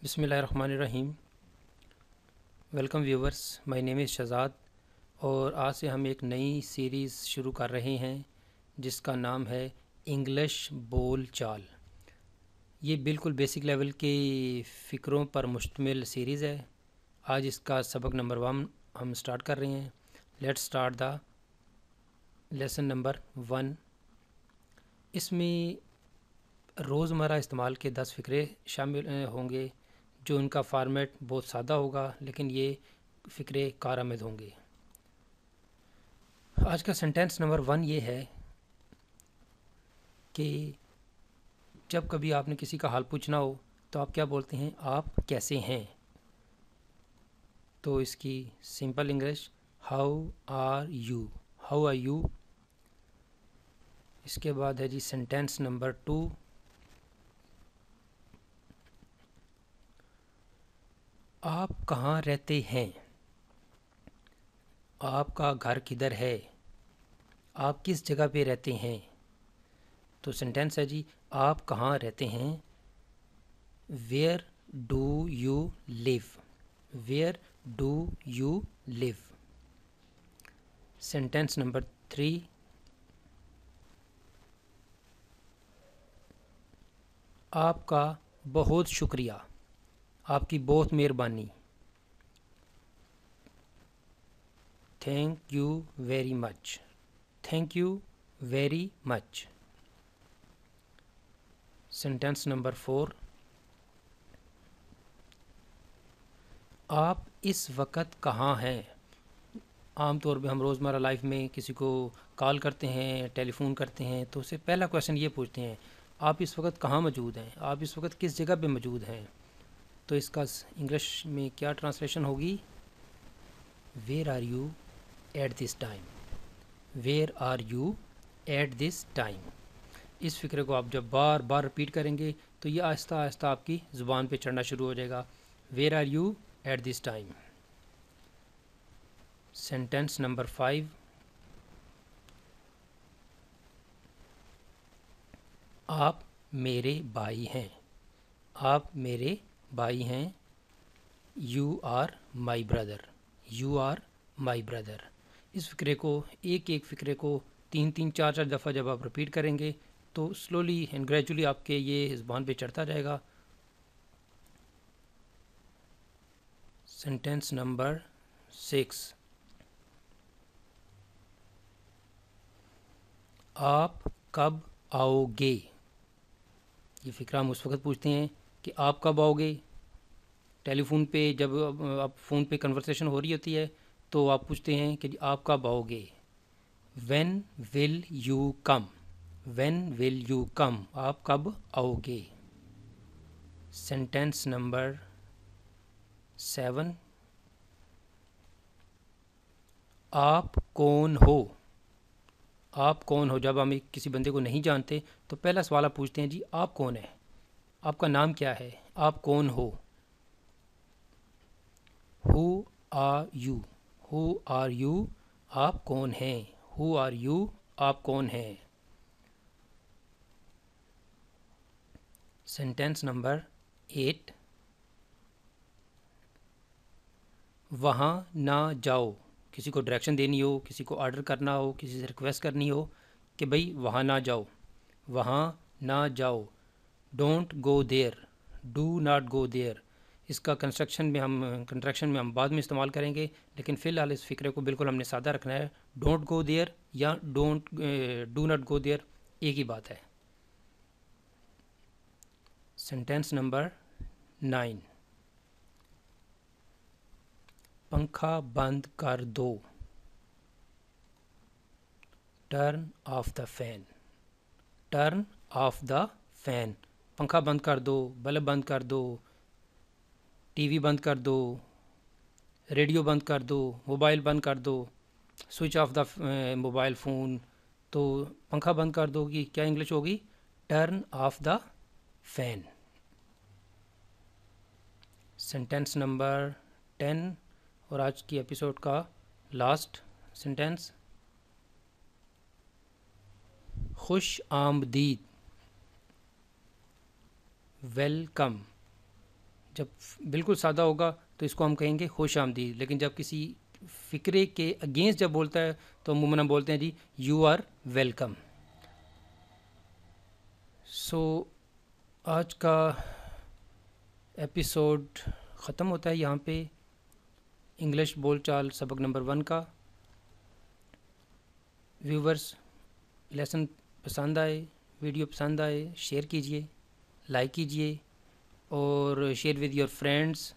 बिस्मिल्लाहिर्रहमानिर्रहीम। Welcome viewers, my name is Shahzad और आज से हम एक नई सीरीज़ शुरू कर रहे हैं जिसका नाम है इंग्लिश बोल चाल। ये बिल्कुल बेसिक लेवल के फ़िक्रों पर मुश्तमिल सीरीज़ है। आज इसका सबक नंबर 1 हम स्टार्ट कर रहे हैं। Let's start the lesson number 1। इसमें रोज़मर्रा इस्तेमाल के 10 फ़िक्रे शामिल होंगे जो उनका फॉर्मेट बहुत सादा होगा, लेकिन ये फ़िक्रे कारआमद होंगे। आज का सेंटेंस नंबर 1 ये है कि जब कभी आपने किसी का हाल पूछना हो तो आप क्या बोलते हैं? आप कैसे हैं? तो इसकी simple English how are you, how are you. इसके बाद है जी सेंटेंस नंबर 2। आप कहाँ रहते हैं? आपका घर किधर है? आप किस जगह पे रहते हैं? तो सेंटेंस है जी आप कहाँ रहते हैं? Where do you live, where do you live. Sentence number 3। आपका बहुत शुक्रिया, आपकी बहुत मेहरबानी। Thank you very much, thank you very much. Sentence number 4। आप इस वक्त कहाँ हैं? आम तौर पे हम रोज़मर्रा लाइफ में किसी को कॉल करते हैं, टेलीफोन करते हैं, तो उससे पहला क्वेश्चन ये पूछते हैं आप इस वक्त कहाँ मौजूद हैं, आप इस वक्त किस जगह पे मौजूद हैं। तो इसका इंग्लिश में क्या ट्रांसलेशन होगी? Where are you at this time, where are you at this time. इस फ़िक्रे को आप जब बार बार रिपीट करेंगे तो ये आहिस्ता आहिस्ता आपकी ज़ुबान पे चढ़ना शुरू हो जाएगा। Where are you at this time. Sentence number 5। आप मेरे भाई हैं, आप मेरे भाई हैं। You are my brother, you are my brother. इस फ़िक्रे को एक एक फ़िक्रे को 3-3 4-4 दफ़ा जब आप रिपीट करेंगे तो स्लोली एंड ग्रेजुअली आपके ये ज़ुबान पे चढ़ता जाएगा। Sentence number 6। आप कब आओगे? ये फ़िक्रा हम उस वक्त पूछते हैं कि आप कब आओगे। टेलीफोन पे जब आप फ़ोन पे कन्वर्सेशन हो रही होती है तो आप पूछते हैं कि आप कब आओगे। When will you come, when will you come, आप कब आओगे। Sentence number 7। आप कौन हो? आप कौन हो? जब हम किसी बंदे को नहीं जानते तो पहला सवाल आप पूछते हैं जी आप कौन है, आपका नाम क्या है, आप कौन हो। Who are you, who are you, आप कौन हैं। हु आर यू, आप कौन हैं। Sentence number 8। वहाँ ना जाओ। किसी को डायरेक्शन देनी हो, किसी को ऑर्डर करना हो, किसी से रिक्वेस्ट करनी हो कि भाई वहाँ ना जाओ, वहाँ ना जाओ। Don't go there, do not go there. इसका कंस्ट्रक्शन में हम बाद में इस्तेमाल करेंगे, लेकिन फ़िलहाल इस फ़िक्रे को बिल्कुल हमने सादा रखना है। डोंट गो देयर या डू नॉट गो देयर एक ही बात है। Sentence number 9। पंखा बंद कर दो। Turn off the fan, turn off the fan. पंखा बंद कर दो, बल्ब बंद कर दो, टीवी बंद कर दो, रेडियो बंद कर दो, मोबाइल बंद कर दो, switch off the mobile phone. तो पंखा बंद कर दो की क्या इंग्लिश होगी? Turn off the fan. Sentence number 10 और आज की एपिसोड का लास्ट सेंटेंस। खुश आमदीद, वेलकम। جب بالکل سادہ ہوگا تو اس کو ہم کہیں گے خوش آمدید، لیکن جب کسی فکرے کے اگینسٹ جب بولتا ہے تو عموماً ہم بولتے ہیں جی یو آر ویلکم۔ سو آج کا ایپیسوڈ ختم ہوتا ہے یہاں پہ، انگلش بول چال سبق نمبر 1 کا۔ ویورز لیسن پسند آئے، ویڈیو پسند آئے، شیئر کیجئے، لائک کیجئے اور شیئر ود یور فرینڈس،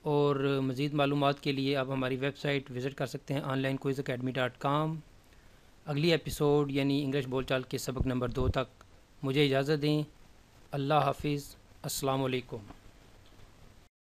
اور مزید معلومات کے لیے آپ ہماری ویب سائٹ وزٹ کر سکتے ہیں onlinequizacademy.com۔ اگلی ایپیسوڈ یعنی انگلش بول چال کے سبق نمبر 2 تک مجھے اجازت دیں۔ اللہ حافظ، السلام علیکم۔